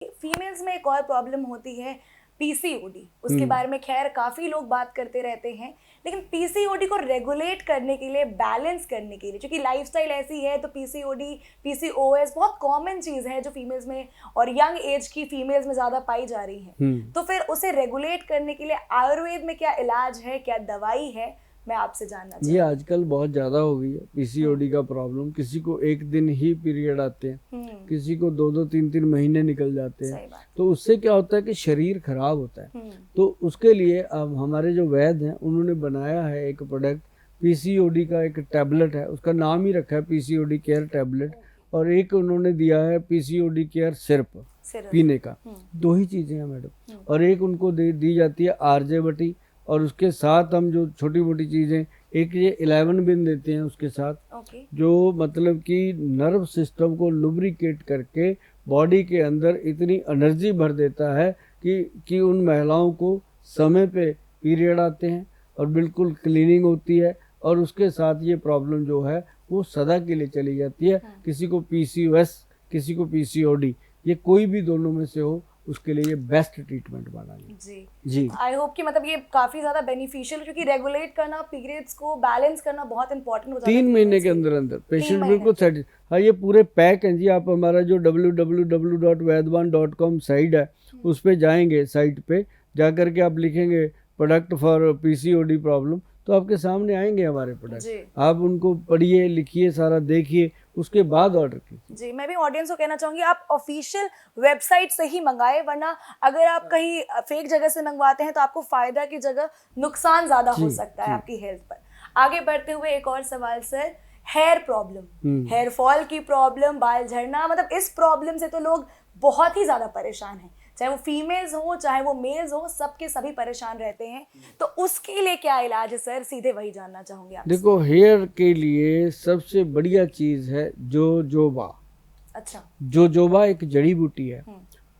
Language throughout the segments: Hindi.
फीमेल्स में एक और प्रॉब्लम होती है पीसीओडी। उसके बारे में खैर काफ़ी लोग बात करते रहते हैं, लेकिन पीसीओडी को रेगुलेट करने के लिए, बैलेंस करने के लिए, क्योंकि लाइफस्टाइल ऐसी है तो पीसीओडी, पीसीओएस बहुत कॉमन चीज़ है जो फीमेल्स में और यंग एज की फीमेल्स में ज़्यादा पाई जा रही है। तो फिर उसे रेगुलेट करने के लिए आयुर्वेद में क्या इलाज है, क्या दवाई है, मैं आपसे जानना चाहूँगी। ये आजकल बहुत ज़्यादा हो गई है पीसीओडी का प्रॉब्लम। किसी को एक दिन ही पीरियड आते हैं, किसी को 2-2 3-3 महीने निकल जाते हैं। तो उससे क्या होता है कि शरीर खराब होता है। तो उसके लिए अब हमारे जो वैद्य हैं उन्होंने बनाया है एक प्रोडक्ट, पीसीओडी का एक टैबलेट है, उसका नाम ही रखा है पीसीओडी केयर टैबलेट, और एक उन्होंने दिया है पीसीओडी केयर सिरप पीने का। दो ही चीज़ें हैं मैडम। और एक उनको दी जाती है आरजे बटी, और उसके साथ हम जो छोटी मोटी चीज़ें, एक ये 11 बिन देते हैं उसके साथ, जो मतलब कि नर्व सिस्टम को लुब्रिकेट करके बॉडी के अंदर इतनी एनर्जी भर देता है कि उन महिलाओं को समय पे पीरियड आते हैं और बिल्कुल क्लीनिंग होती है, और उसके साथ ये प्रॉब्लम जो है वो सदा के लिए चली जाती है। किसी को पीसीओएस, किसी को पीसीओडी, ये कोई भी दोनों में से हो, उसके लिए ये बेस्ट ट्रीटमेंट माना गया। जी आई होप कि मतलब ये काफी ज्यादा बेनिफिशियल, क्योंकि रेगुलेट करना, पीरियड्स को बैलेंस करना बहुत इंपॉर्टेंट हो जाता है। 3 महीने के अंदर अंदर पेशेंट बिल्कुल सेट। हाँ, ये पूरे पैक हैं जी। आप हमारा जो www.vaidwan.com साइट है उस पे जाएंगे, साइट पे जा करके आप लिखेंगे प्रोडक्ट फॉर पीसीओडी प्रॉब्लम, तो आपके सामने आएंगे हमारे प्रोडक्ट। आप उनको पढ़िए, लिखिए, सारा देखिए, उसके बाद ऑर्डर कीजिए। जी, मैं भी ऑडियंस को कहना चाहूंगी आप ऑफिशियल वेबसाइट से ही मंगाएं, वरना अगर आप कहीं फेक जगह से मंगवाते हैं तो आपको फायदा की जगह नुकसान ज्यादा हो सकता है आपकी हेल्थ पर। आगे बढ़ते हुए एक और सवाल sir, hair problem, hair fall की प्रॉब्लम, बाल झड़ना, मतलब इस प्रॉब्लम से तो लोग बहुत ही ज्यादा परेशान हैं, चाहे वो फीमेल्स हो चाहे वो मेल्स हो, सबके सभी परेशान रहते हैं। तो उसके लिए क्या इलाज है सर, सीधे वही जानना चाहूंगी आपसे। देखो, हेयर के लिए सबसे बढ़िया चीज है जोजोबा। अच्छा। जोजोबा एक जड़ी बूटी है,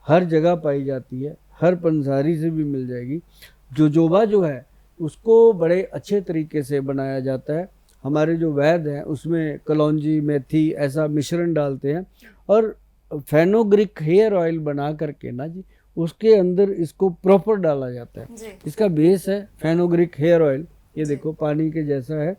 हर जगह पाई जाती है, हर पंसारी से भी मिल जाएगी। जोजोबा जो है उसको बड़े अच्छे तरीके से बनाया जाता है। हमारे जो वैद्य हैं उसमें कलौंजी, मेथी ऐसा मिश्रण डालते हैं, और फेनोग्रिक हेयर ऑयल बना करके ना जी, उसके अंदर इसको प्रॉपर डाला जाता है। इसका बेस है फेनोग्रिक हेयर ऑयल। ये देखो पानी के जैसा है।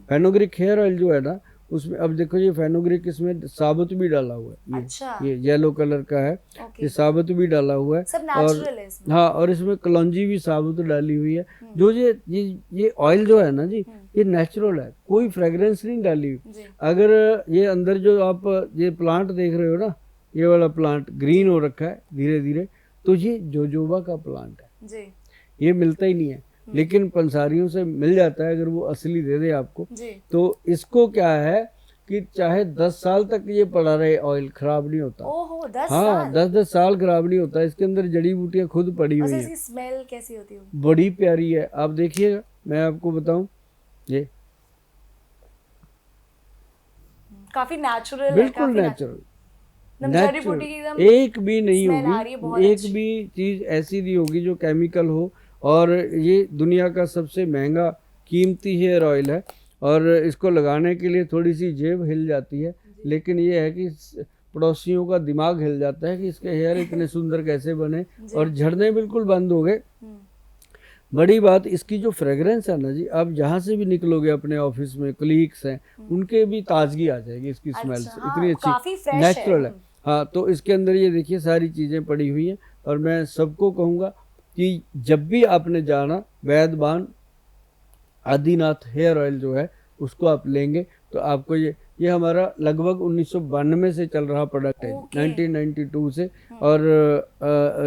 फेनोग्रिक हेयर ऑयल जो है ना, उसमें अब देखो ये फेनोग्रिक, इसमें साबुत भी डाला हुआ है। अच्छा। ये येलो कलर का है, ये साबुत भी डाला हुआ है। सब और है इसमें। हाँ, और इसमें कलौंजी भी साबुत डाली हुई है। जो ये ऑयल जो है ना जी, ये नेचुरल है, कोई फ्रेग्रेंस नहीं डाली हुई। अगर ये अंदर जो आप ये प्लांट देख रहे हो ना, ये वाला प्लांट ग्रीन हो रखा है धीरे धीरे, तो ये जोजोबा का प्लांट है जी। ये मिलता ही नहीं है, लेकिन पंसारियों से मिल जाता है अगर वो असली दे दे आपको। तो इसको क्या है कि चाहे 10 साल तक ये पड़ा रहे, ऑयल खराब नहीं होता। ओहो, 10 हाँ, 10-10 साल खराब नहीं होता। इसके अंदर जड़ी बूटियां खुद पड़ी हुई है। स्मेल कैसी होती है? बड़ी प्यारी है, आप देखिएगा, मैं आपको बताऊं, ये काफी नेचुरल, बिल्कुल नेचुरल, एक भी नहीं होगी, एक भी चीज ऐसी नहीं होगी जो केमिकल हो। और ये दुनिया का सबसे महंगा कीमती हेयर ऑयल है, और इसको लगाने के लिए थोड़ी सी जेब हिल जाती है, लेकिन ये है कि पड़ोसियों का दिमाग हिल जाता है कि इसके हेयर इतने सुंदर कैसे बने, और झड़ने बिल्कुल बंद हो गए। बड़ी बात इसकी जो फ्रेग्रेंस है ना जी, आप जहाँ से भी निकलोगे, अपने ऑफिस में कलीग्स हैं, उनके भी ताजगी आ जाएगी इसकी स्मेल से। इतनी अच्छी नेचुरल है। हाँ, तो इसके अंदर ये देखिए सारी चीज़ें पड़ी हुई हैं, और मैं सबको कहूँगा कि जब भी आपने जाना, वैद्यवान आदिनाथ हेयर ऑयल जो है उसको आप लेंगे तो आपको ये हमारा लगभग 1992 से चल रहा प्रोडक्ट है, 1992 से। और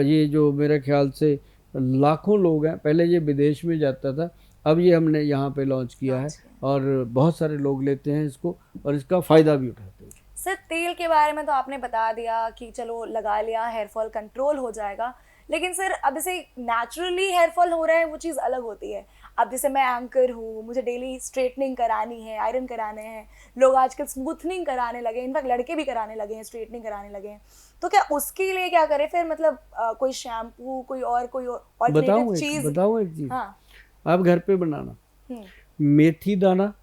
ये जो मेरे ख्याल से लाखों लोग हैं, पहले ये विदेश में जाता था, अब ये हमने यहाँ पे लॉन्च किया है, और बहुत सारे लोग लेते हैं इसको और इसका फ़ायदा भी उठाते हैं। सर, तेल के बारे में तो आपने बता दिया कि चलो लगा लिया, हेयर फॉल कंट्रोल हो जाएगा, लेकिन सर अब जैसे नेचुरली हेयर फॉल हो रहा है वो चीज़ अलग होती है। अब जैसे मैं एंकर हूँ, मुझे डेली स्ट्रेटनिंग करानी है, आयरन कराने हैं, लोग आजकल स्मूथनिंग कराने लगे, इनफैक्ट लड़के भी कराने लगे हैं, स्ट्रेटनिंग कराने लगे हैं, तो क्या उसके लिए क्या करें फिर? मतलब कोई शैम्पू, कोई ऑल्टरनेटिव चीज़? बताऊँ एक चीज़। हाँ, आप घर पे बनाना, मेथी दाना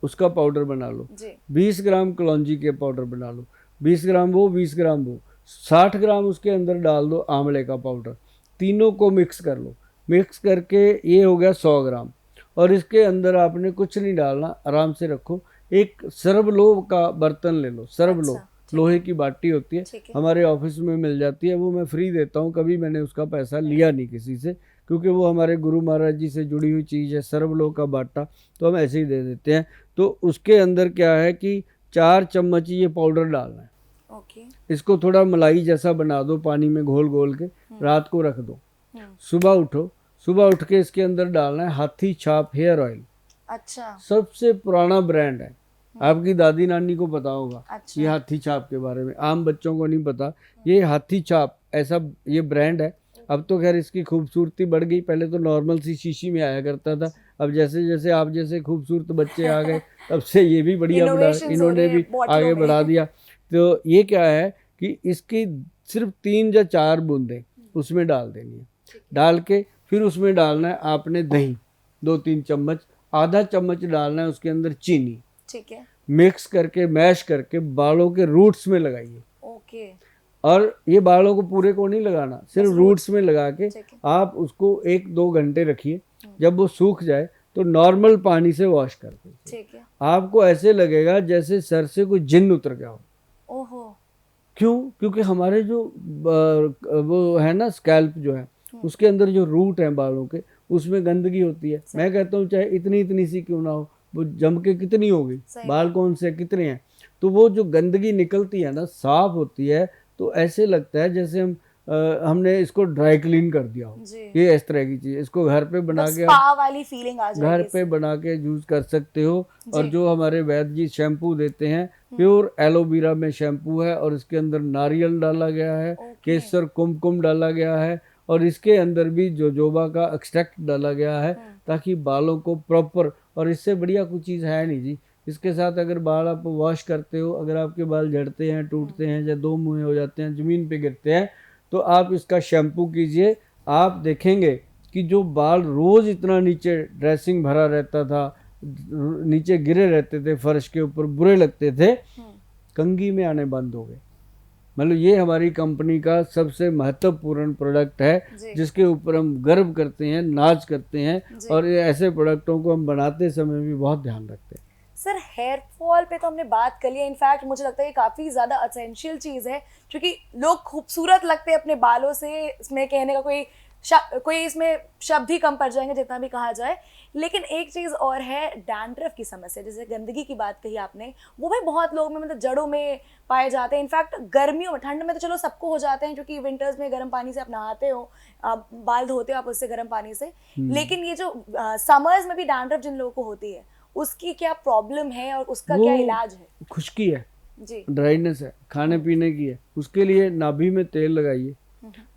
उसका पाउडर बना लो, 20 ग्राम कलौंजी के पाउडर बना लो, 20 ग्राम वो, 20 ग्राम वो, 60 ग्राम उसके अंदर डाल दो आंवले का पाउडर, तीनों को मिक्स कर लो। मिक्स करके ये हो गया 100 ग्राम। और इसके अंदर आपने कुछ नहीं डालना, आराम से रखो। एक सर्वलो का बर्तन ले लो, सर्वलो, लोहे की बाटी होती है, हमारे ऑफिस में मिल जाती है, वो मैं फ्री देता हूँ, कभी मैंने उसका पैसा लिया नहीं किसी से, क्योंकि वो हमारे गुरु महाराज जी से जुड़ी हुई चीज़ है, सर्वलो का बाटा, तो हम ऐसे ही दे देते हैं। तो उसके अंदर क्या है कि 4 चम्मच ये पाउडर डालना है। इसको थोड़ा मलाई जैसा बना दो, पानी में घोल घोल के रात को रख दो। सुबह उठो, सुबह उठ के इसके अंदर डालना है हाथी छाप हेयर ऑयल। अच्छा, सबसे पुराना ब्रांड है, आपकी दादी नानी को पता होगा। अच्छा। ये हाथी छाप के बारे में आम बच्चों को नहीं पता। ये हाथी छाप ऐसा ये ब्रांड है। अब तो खैर इसकी खूबसूरती बढ़ गई, पहले तो नॉर्मल सी शीशी में आया करता था, अब जैसे जैसे आप जैसे खूबसूरत बच्चे आ गए तब से ये भी बढ़िया इन्होंने भी आगे बढ़ा दिया। तो ये क्या है कि इसकी सिर्फ 3 या 4 बूंदें उसमें डाल देनी है। डाल के फिर उसमें डालना है आपने दही 2-3 चम्मच, आधा चम्मच डालना है उसके अंदर चीनी। ठीक है। मिक्स करके मैश करके बालों के रूट्स में लगाइए। ओके। और ये बालों को पूरे को नहीं लगाना, सिर्फ रूट्स में लगा के आप उसको 1-2 घंटे रखिए। जब वो सूख जाए तो नॉर्मल पानी से वॉश कर दीजिए। ठीक है। आपको ऐसे लगेगा जैसे सर से कोई जिन्न उतर गया हो। ओहो। क्यों? क्योंकि हमारे जो वो है ना स्कैल्प जो है उसके अंदर जो रूट है बालों के, उसमें गंदगी होती है। मैं कहता हूँ चाहे इतनी इतनी सी क्यों ना हो, वो जम के कितनी होगी, बाल कौन से कितने हैं, तो वो जो गंदगी निकलती है ना, साफ होती है, तो ऐसे लगता है जैसे हमने इसको ड्राई क्लीन कर दिया हो। ये इस तरह की चीज, इसको घर पे बना के स्पा वाली फीलिंग आ जाएगी, घर पे बना के यूज कर सकते हो। और जो हमारे वैद्य जी शैम्पू देते हैं, प्योर एलोवेरा में शैम्पू है, और इसके अंदर नारियल डाला गया है, केसर कुमकुम डाला गया है, और इसके अंदर भी जोजोबा का एक्सट्रैक्ट डाला गया है, ताकि बालों को प्रॉपर, और इससे बढ़िया कोई चीज़ है नहीं जी। इसके साथ अगर बाल आप वॉश करते हो, अगर आपके बाल झड़ते हैं, टूटते हैं, या 2 मुँहे हो जाते हैं, ज़मीन पे गिरते हैं, तो आप इसका शैम्पू कीजिए। आप देखेंगे कि जो बाल रोज़ इतना नीचे ड्रेसिंग भरा रहता था, नीचे गिरे रहते थे फर्श के ऊपर, बुरे लगते थे, कंघी में आने बंद हो गए। मतलब ये हमारी कंपनी का सबसे महत्वपूर्ण प्रोडक्ट है, जिसके ऊपर हम गर्व करते हैं, नाज करते हैं, और ऐसे प्रोडक्टों को हम बनाते समय भी बहुत ध्यान रखते हैं। सर, हेयर फॉल पे तो हमने बात कर लिया, इनफैक्ट मुझे लगता है ये काफ़ी ज़्यादा असेंशियल चीज़ है, क्योंकि लोग खूबसूरत लगते हैं अपने बालों से, इसमें कहने का कोई इसमें शब्द ही कम पड़ जाएंगे जितना भी कहा जाए। लेकिन एक चीज़ और है, डैंड्रफ की समस्या, जैसे गंदगी की बात कही आपने, वो भी बहुत लोग में मतलब जड़ों में पाए जाते हैं। इनफैक्ट गर्मियों में, ठंड में तो चलो सबको हो जाते हैं, क्योंकि विंटर्स में गर्म पानी से आप नहाते हो, आप बाल धोते हो आप उससे गर्म पानी से, लेकिन ये जो समर्स में भी डैंड्रफ जिन लोगों को होती है, उसकी क्या प्रॉब्लम है और उसका क्या इलाज है? खुश्की है जी, ड्राइनेस है, खाने पीने की है। उसके लिए नाभि में तेल लगाइए,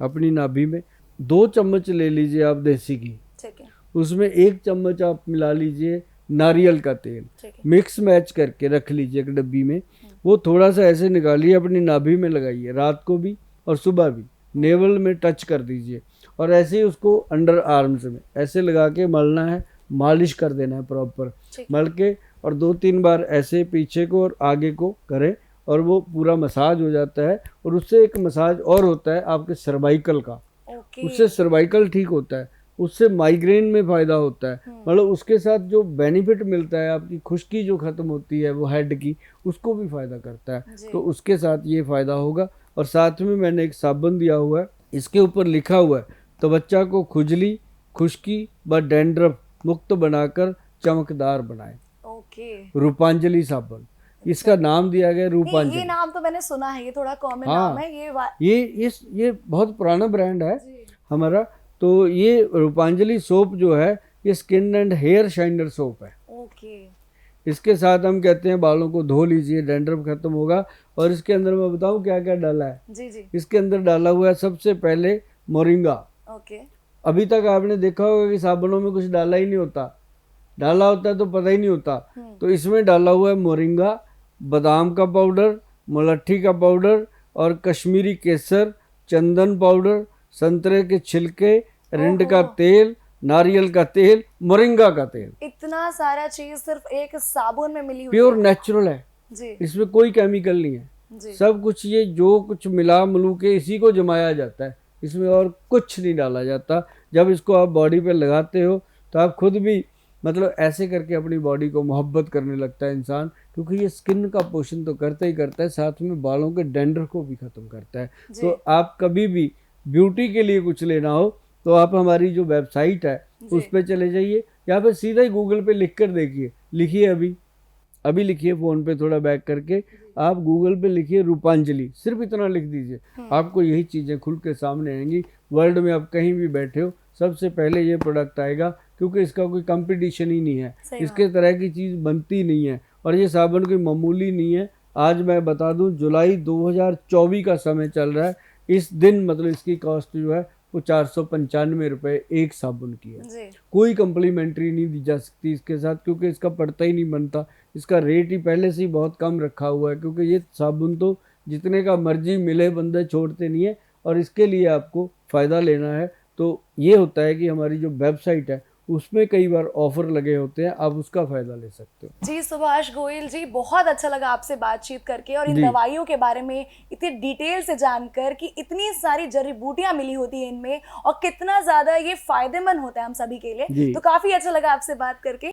अपनी नाभि में 2 चम्मच ले लीजिए आप देसी घी, ठीक है, उसमें 1 चम्मच आप मिला लीजिए नारियल का तेल, मिक्स मैच करके रख लीजिए एक डब्बी में। वो थोड़ा सा ऐसे निकालिए, अपनी नाभि में लगाइए, रात को भी और सुबह भी, नेवल में टच कर दीजिए, और ऐसे ही उसको अंडर आर्म्स में ऐसे लगा के मलना है, मालिश कर देना है प्रॉपर, मल के, और 2-3 बार ऐसे पीछे को और आगे को करें, और वो पूरा मसाज हो जाता है। और उससे एक मसाज और होता है आपके सर्वाइकल का, उससे सर्वाइकल ठीक होता है, उससे माइग्रेन में फ़ायदा होता है। मतलब उसके साथ जो बेनिफिट मिलता है, आपकी खुश्की जो ख़त्म होती है वो हेड की, उसको भी फ़ायदा करता है, तो उसके साथ ये फ़ायदा होगा। और साथ में मैंने एक साबुन दिया हुआ है, इसके ऊपर लिखा हुआ है, त्वचा को खुजली, खुश्की व डैंड्रफ मुक्त बनाकर चमकदार बनाए। रूपांजलि साबुन, इसका नाम दिया गया रूपांजलि। ये नाम तो मैंने सुना है, ये थोड़ा कॉमन नाम है। ये बहुत पुराना ब्रांड है हमारा। तो ये रूपांजलि सोप जो है, ये skin and hair shiner soap है। इसके साथ हम कहते हैं बालों को धो लीजिए, डैंड्रफ खत्म होगा। और इसके अंदर मैं बताऊं क्या क्या डाला है। जी। इसके अंदर डाला हुआ है सबसे पहले मोरिंगा। अभी तक आपने देखा होगा कि साबुनों में कुछ डाला ही नहीं होता, डाला होता है तो पता ही नहीं होता। तो इसमें डाला हुआ है मोरिंगा, बादाम का पाउडर, मुलट्ठी का पाउडर, और कश्मीरी केसर, चंदन पाउडर, संतरे के छिलके, रिंड का तेल, नारियल का तेल, मोरिंगा का तेल। इतना सारा चीज सिर्फ एक साबुन में मिली हुई, प्योर नेचुरल है जी, इसमें कोई केमिकल नहीं है। जी। सब कुछ ये जो कुछ मिला मिलू के इसी को जमाया जाता है, इसमें और कुछ नहीं डाला जाता। जब इसको आप बॉडी पे लगाते हो तो आप खुद भी मतलब ऐसे करके अपनी बॉडी को मोहब्बत करने लगता है इंसान, क्योंकि ये स्किन का पोषण तो करता ही करता है, साथ में बालों के डैंड्रफ को भी ख़त्म करता है। जी। तो आप कभी भी ब्यूटी के लिए कुछ लेना हो तो आप हमारी जो वेबसाइट है जी। उस पर चले जाइए, या फिर सीधा ही गूगल पे लिख कर देखिए, लिखिए अभी लिखिए फ़ोन पे थोड़ा बैक करके, आप गूगल पे लिखिए रूपांजलि, सिर्फ इतना लिख दीजिए, आपको यही चीज़ें खुल के सामने आएंगी। वर्ल्ड में आप कहीं भी बैठे हो सबसे पहले ये प्रोडक्ट आएगा, क्योंकि इसका कोई कंपटीशन ही नहीं है, सही इसके तरह की चीज़ बनती नहीं है। और ये साबुन कोई मामूली नहीं है। आज मैं बता दूं जुलाई 2024 का समय चल रहा है, इस दिन मतलब इसकी कॉस्ट जो है वो 495 रुपये एक साबुन की है। जी। कोई कम्प्लीमेंट्री नहीं दी जा सकती इसके साथ, क्योंकि इसका पड़ता ही नहीं बनता। इसका रेट ही पहले से ही बहुत कम रखा हुआ है, क्योंकि ये साबुन तो जितने का मर्जी मिले बंदे छोड़ते नहीं है, और इसके लिए आपको फ़ायदा लेना है तो ये होता है कि हमारी जो वेबसाइट है उसमें कई बार ऑफर लगे होते हैं, आप उसका फ़ायदा ले सकते हो। जी सुभाष गोयल जी, बहुत अच्छा लगा आपसे बातचीत करके और इन जी। दवाइयों के बारे में इतनी डिटेल से जानकर कि इतनी सारी जड़ी बूटियां मिली होती हैं इनमें और कितना ज़्यादा ये फायदेमंद होता है हम सभी के लिए। जी। तो काफ़ी अच्छा लगा आपसे बात करके।